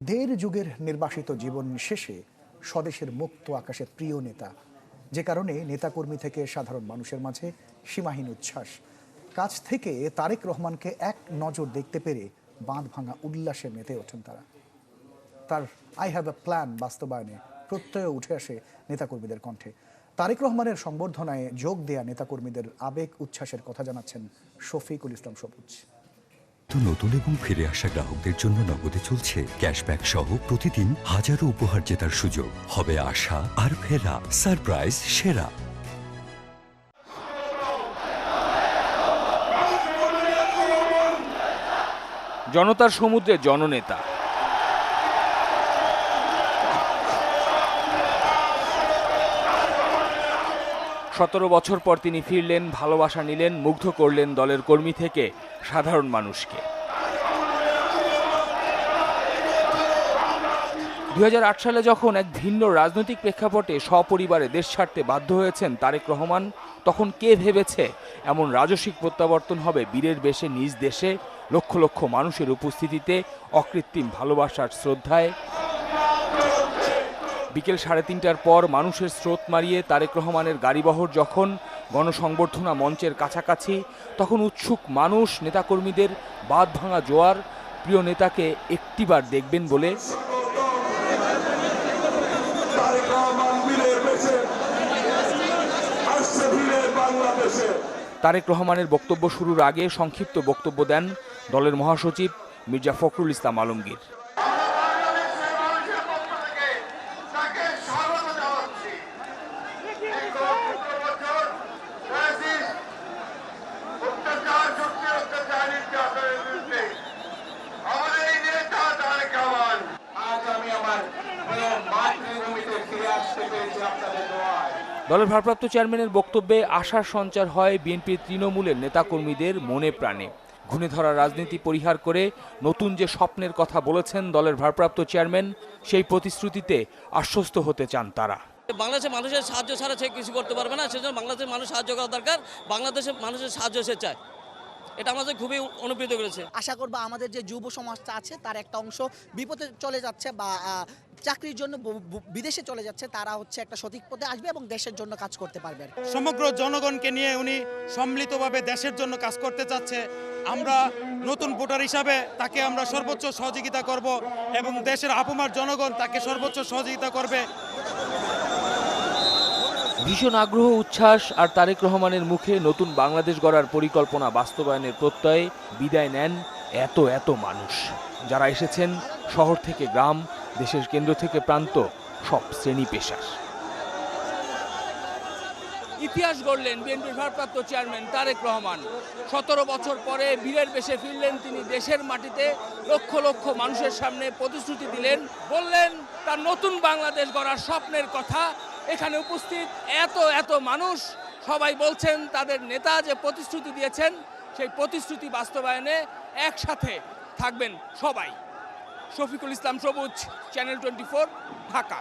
দেড় যুগের নির্বাসিত জীবন শেষে স্বদেশের মুক্ত আকাশের প্রিয় নেতা, যে কারণে নেতাকর্মী থেকে সাধারণ মানুষের মাঝে সীমাহীন উচ্ছ্বাস। কাছ থেকে তারেক রহমানকে এক নজর দেখতে পেরে বাঁধ ভাঙা উল্লাসে মেতে ওঠেন তারা। তার আই হ্যাভ এ প্ল্যান বাস্তবায়নে প্রত্যয় উঠে আসে নেতাকর্মীদের কণ্ঠে। তারেক রহমানের সংবর্ধনায় যোগ দেয়া নেতাকর্মীদের আবেগ উচ্ছ্বাসের কথা জানাচ্ছেন শফিকুল ইসলাম সবুজ। নতুন এবং ফিরে আসা গ্রাহকদের জন্য নগদে চলছে ক্যাশব্যাক সহ প্রতিদিন হাজারো উপহার জেতার সুযোগ। হবে আশা আর ফেরা, সারপ্রাইজ সেরা। জনতার সমুদ্রে জননেতা, সতেরো বছর পর তিনি ফিরলেন, ভালোবাসা নিলেন, মুগ্ধ করলেন দলের কর্মী থেকে সাধারণ মানুষকে। 2008 সালে যখন এক ভিন্ন রাজনৈতিক প্রেক্ষাপটে সপরিবারে দেশ ছাড়তে বাধ্য হয়েছেন তারেক রহমান, তখন কে ভেবেছে এমন রাজস্বিক প্রত্যাবর্তন হবে বীরের বেশে নিজ দেশে, লক্ষ লক্ষ মানুষের উপস্থিতিতে, অকৃত্রিম ভালোবাসার শ্রদ্ধায়। বিকেল 3:30টার পর মানুষের স্রোত মারিয়ে তারেক রহমানের গাড়িবহর যখন গণসংবর্ধনা মঞ্চের কাছাকাছি, তখন উৎসুক মানুষ নেতাকর্মীদের বাঁধ ভাঙা জোয়ার। প্রিয় নেতাকে একটিবার দেখবেন বলে তারেক রহমানের বক্তব্য শুরুর আগে সংক্ষিপ্ত বক্তব্য দেন দলের মহাসচিব মির্জা ফখরুল ইসলাম আলমগীর। দলের ভারপ্রাপ্ত চেয়ারম্যানের বক্তব্যে আশার সঞ্চার হয় বিএনপির তৃণমূলের নেতাকর্মীদের মনে প্রাণে। ঘুণে ধরা রাজনীতি পরিহার করে নতুন যে স্বপ্নের কথা বলেছেন দলের ভারপ্রাপ্ত চেয়ারম্যান, সেই প্রতিশ্রুতিতে আশ্বস্ত হতে চান তারা। বাংলাদেশের মানুষের সাহায্য ছাড়া সে কিছু করতে পারবে না, সেজন্য বাংলাদেশের মানুষ সাহায্য করা দরকার। বাংলাদেশের মানুষের সাহায্য সে চায়, এটা আমাদের খুবই অনুপ্রাণিত করেছে। আশা করব আমাদের যে যুব সমাজটা আছে তার একটা অংশ বিপদে চলে যাচ্ছে বা চাকরির জন্য বিদেশে চলে যাচ্ছে, তারা হচ্ছে একটা সঠিক পথে আসবে এবং দেশের জন্য কাজ করতে পারবে। সমগ্র জনগণকে নিয়ে উনি সম্মিলিতভাবে দেশের জন্য কাজ করতে চাচ্ছে। আমরা নতুন ভোটার হিসাবে তাকে আমরা সর্বোচ্চ সহযোগিতা করব এবং দেশের আপমার জনগণ তাকে সর্বোচ্চ সহযোগিতা করবে। ভীষণ আগ্রহ, উচ্ছ্বাস আর তারেক রহমানের মুখে নতুন বাংলাদেশ গড়ার পরিকল্পনা বাস্তবায়নের প্রত্যয়ে বিদায় নেন এত এত মানুষ, যারা এসেছেন শহর থেকে গ্রাম, দেশের কেন্দ্র থেকে প্রান্ত, সব শ্রেণী পেশার। ইতিহাস গড়লেন বিএনপির ভারপ্রাপ্ত চেয়ারম্যান তারেক রহমান। 17 বছর পরে বীরের বেশে ফিরলেন তিনি দেশের মাটিতে, লক্ষ লক্ষ মানুষের সামনে প্রতিশ্রুতি দিলেন, বললেন তার নতুন বাংলাদেশ গড়ার স্বপ্নের কথা। এখানে উপস্থিত এত এত মানুষ সবাই বলছেন তাদের নেতা যে প্রতিশ্রুতি দিয়েছেন সেই প্রতিশ্রুতি বাস্তবায়নে একসাথে থাকবেন সবাই। শফিকুল ইসলাম সবুজ, চ্যানেল 24, ঢাকা।